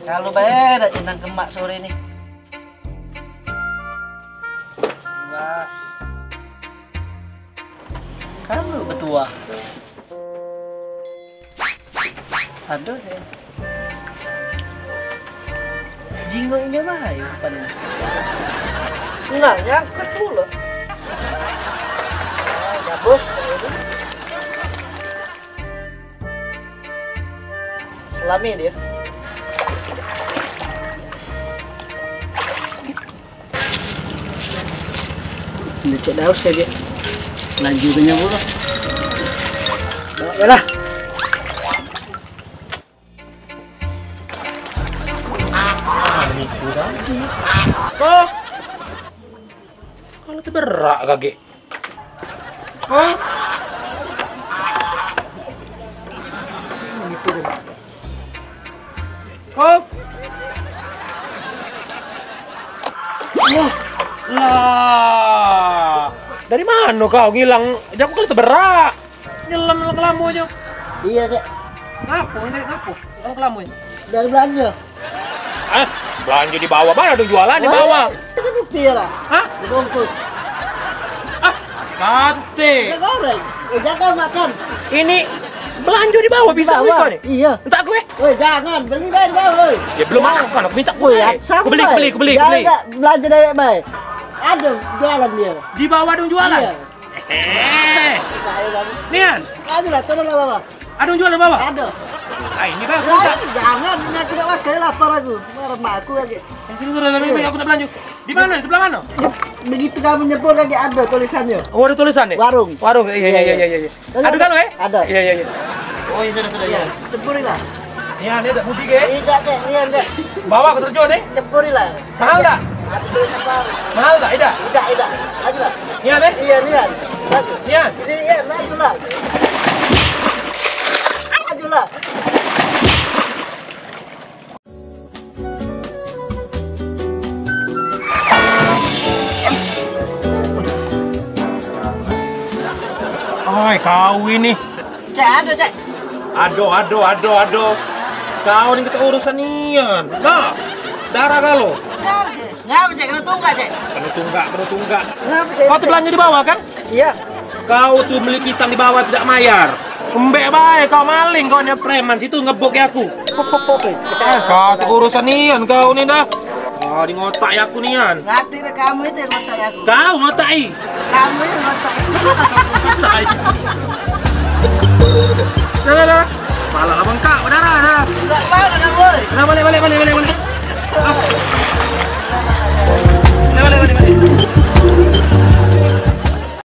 Kalau bayar ada jenang kemak sore nih. Mbak. Kamu betua. Aduh saya. Jinggo ini mah ya bukan. Enggak nyangkut dulu. Ya bos. Selami dia. Ini cek daus saja. Lanjutannya dulu. Bawa lah. Kok? Kalau berak kaki. Kok? Kok? Wah, lah. Dari mana kau ngilang? Aku kalau terberak. Nyelam kelamu aja. Iya, Cek. Ngapu, dari ngapu. Kalau kelamu. Dari belanja. Ah, belanja di bawah, mana ada jualan di bawah? Itu bukti ya lah. Hah? Dibungkus. Ah, kate. Saya goreng. Jangan makan. Ini belanja di bawah bisa beli kau nih? Iya. Entah gue. Woi, jangan beli baik woi. Ya belum makan, aku minta Woi, kue. sama Kebeli. Jangan belanja dari baik. Ada jualan dia. Di bawah dong jualan. Iya. Nian, Aduh lah, turun lah bawah. ada yang jualan bawah? Ada. Ah, ini bang, Jangan, ini aku tidak pakai lapar aku. Marah mak aku lagi. aku tak belanja. Di mana? Sebelah mana? Begitu kamu nyebur lagi ada tulisannya. Oh, ada tulisan nih? Warung. Warung, iya. Ada kan, weh? Ada. Iya. Oh, iya sudah. Iya. Cepurilah. Nian, ini ada mudik ya? Tidak, Cek. Ini enggak. Bawa ke terjun nih? Cepurilah. Mahal tak? Mahal tak? Ida? Tidak. Ajulah. Nian, eh? Iya, Nian. Maju. Nian? Ini iya, majulah. Majulah. Ay, kau ini. Cek, ada, Cek. Aduh. Kau ini kita urusan Nian. Nah, darah kalau. Ngapa, Cek? Kena tunggak, Cek. Kena tunggak. Ngapa, Cek? Kau tuh belanja di bawah kan? Iya. Kau tuh beli pisang di bawah tidak bayar. Embek baik, kau maling, kau nya preman situ ngebok ya aku. Kau tuh urusan Nian, kau nih dah. Oh, di ngotak ya aku Nian. Ngati deh kamu itu yang ngotak aku. Kau ngotai. Kamu yang ngotak. Dah. Malah abang kau.